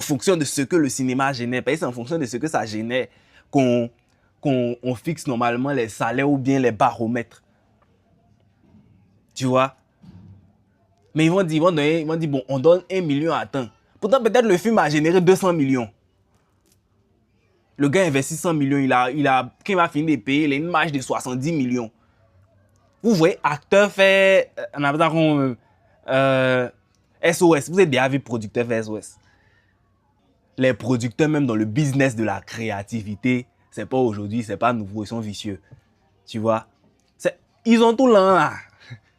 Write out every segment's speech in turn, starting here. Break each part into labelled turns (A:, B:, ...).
A: fonction de ce que le cinéma génère. Parce que c'est en fonction de ce que ça génère qu'on fixe normalement les salaires ou bien les baromètres. Tu vois? Mais ils vont dire, bon, on donne 1 million à temps. Pourtant, peut-être le film a généré 200 millions. Le gars investit 100 millions, quand il va finir de payer, il a une marge de 70 millions. Vous voyez, acteur fait, SOS, vous êtes déjà vu producteur fait SOS. Les producteurs, même dans le business de la créativité, c'est pas aujourd'hui, c'est pas nouveau, ils sont vicieux. Tu vois? Ils ont tout là,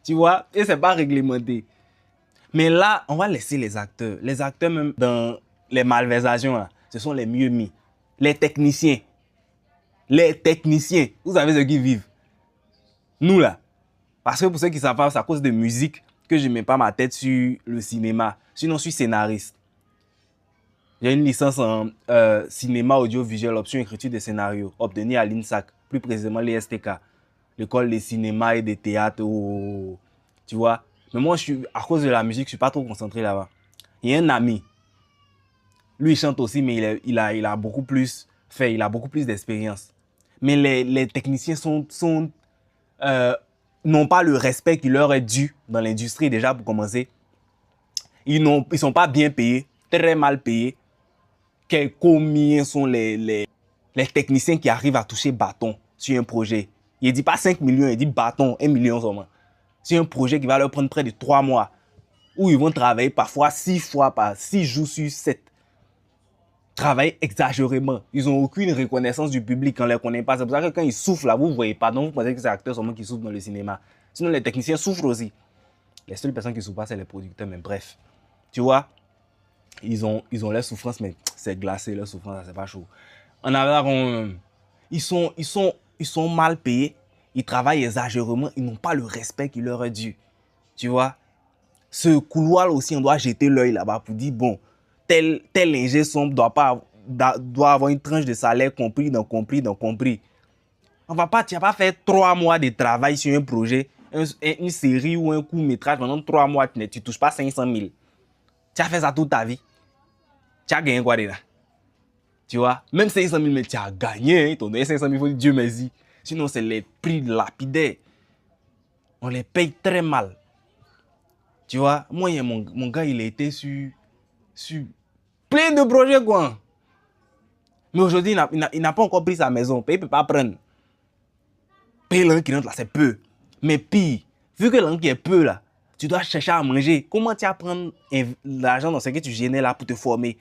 A: tu vois? Et c'est pas réglementé. Mais là, on va laisser les acteurs. Les acteurs, même dans les malversations, là, ce sont les mieux mis. Les techniciens. Les techniciens. Vous savez ceux qui vivent. Nous, là. Parce que pour ceux qui savent pas, c'est à cause de musique que je ne mets pas ma tête sur le cinéma. Sinon, je suis scénariste. J'ai une licence en cinéma audiovisuel, option écriture de scénario, obtenue à l'INSAC, plus précisément l'ISTK, l'école des cinémas et des théâtres. Tu vois? Mais moi, à cause de la musique, je ne suis pas trop concentré là-bas. Il y a un ami. Lui, il chante aussi, mais il a beaucoup plus fait, il a beaucoup plus d'expérience. Mais les techniciens n'ont pas le respect qui leur est dû dans l'industrie, déjà, pour commencer. Ils ne sont pas bien payés, très mal payés. Combien sont les techniciens qui arrivent à toucher bâton sur un projet? Il ne dit pas 5 millions, il dit bâton, 1 million seulement. C'est un projet qui va leur prendre près de 3 mois, où ils vont travailler parfois 6 jours sur 7. Travailler exagérément. Ils n'ont aucune reconnaissance du public quand on ne les connaît pas. C'est pour ça que quand ils souffrent là, vous ne voyez pas. Donc vous pensez que c'est les acteurs seulement qui souffrent dans le cinéma. Sinon les techniciens souffrent aussi. Les seules personnes qui souffrent pas, c'est les producteurs, mais bref. Tu vois, ils ont leur souffrance, mais c'est glacé, leur souffrance, c'est pas chaud. En avant, ils sont mal payés. Ils travaillent exagérément, ils n'ont pas le respect qui leur est dû. Tu vois? Ce couloir aussi, on doit jeter l'œil là-bas pour dire, bon, tel ingé sombre doit avoir une tranche de salaire compris. Tu vas pas faire 3 mois de travail sur un projet, une série ou un court-métrage pendant 3 mois, tu ne touches pas 500 000. Tu as fait ça toute ta vie. Tu as gagné quoi déjà? Tu vois? Même 500 000, mais tu as gagné. Ton 500 000, il faut dire Dieu merci. Sinon, c'est les prix lapidaires. On les paye très mal. Tu vois? Moi, mon gars, il a été sur plein de projets, quoi. Mais aujourd'hui, il n'a pas encore pris sa maison. Il ne peut pas prendre. Payer l'un qui rentre là, c'est peu. Mais pire, vu que l'un qui est peu là, tu dois chercher à manger. Comment tu vas prendre l'argent dans ce que tu génères là pour te former?